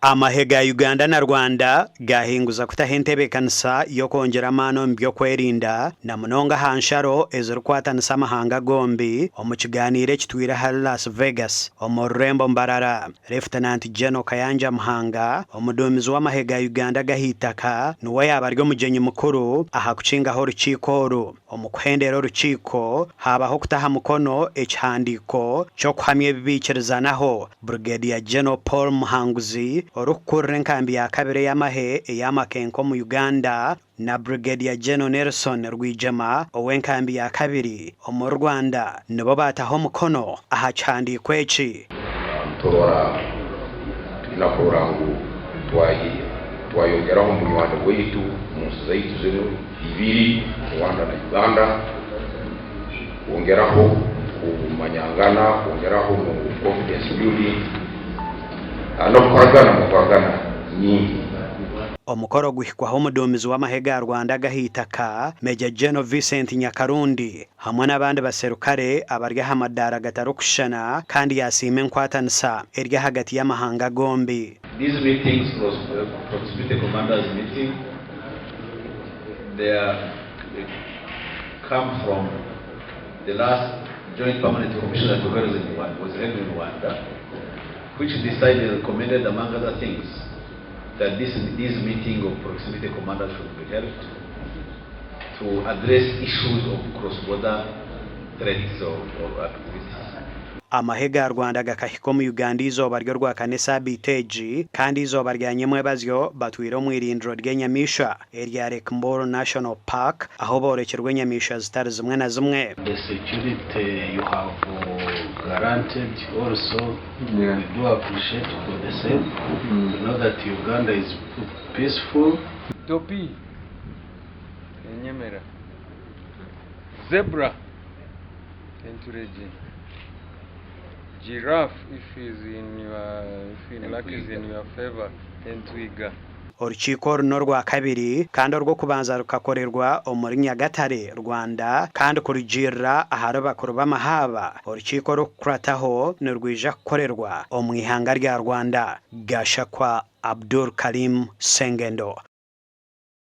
Amahega Uganda na Rwanda gahinguza kutahentebekanisa yo kongera amano mbyo kwerinda na munonga hansharo ezirukwatanisa amahanga gombi omukiganire kitwira ha Las Vegas omurembo mbarara. Lieutenant General Kayanja Muhanga omudumizi w'amahega Uganda gahitaka nuwe yabaryo mugenyi mukuru ahakucingaho rukikoru omukuhendera rukiko habaho kutaha mukono ekihandiko cyo kuhamya bibikirizanaho. Brigadier General Paul Muhanguzi orukurre nkambi ya kabiri y'amahe y'amakenko mu Uganda na Brigadier General Nelson Rwijema owenkambi ya kabiri mu Rwanda nibo bataho mukono ahacandiko eki tubora tunakorangu twayongeraho mu Rwanda wetu mu zaitu zero ibiri Rwanda na Uganda wongeraho kumanyangana wongeraho mu confidence building mukwagana nyingi. Omukoro guhikwaho umudumizi w'amahega ya Rwanda gahitaka Major General Vincent Nyakarundi hamwe n'abandi baserukare abarya hamadara gatarukushana kandi yasime nkwatanisa erya hagati y'amahanga gombi. These meetings proximity commanders meeting they come from the last joint permanent commission that was held in Rwanda, which decided and recommended, among other things, that this meeting of proximity commanders should be held to address issues of cross-border threats or activities. Amahega ya Rwanda gakahiko mu Uganda izoba ryo rwa kanisa biteji kandi izoba ryanyemwe bazyo batwira mu irindiro ry'enyamisha erya Rekmboro National Park aho borekerwe nyamisha zitari zimwe na zimwe. The security you have guaranteed also we do appreciate for the same. We know that Uganda is peaceful. Topi Nyemera zebra encouraging giraffe if luck is in your favor and twiga. Urukiko runo rwa kabiri kandi rwo kubanza rukakorerwa muri Nyagatare Rwanda kandi kurujira ahari bakuru b'amahaba. Urukiko rukurataho nirwija korerwa omwihanga rya Rwanda. Gashakwa Abdul Karim Sengendo.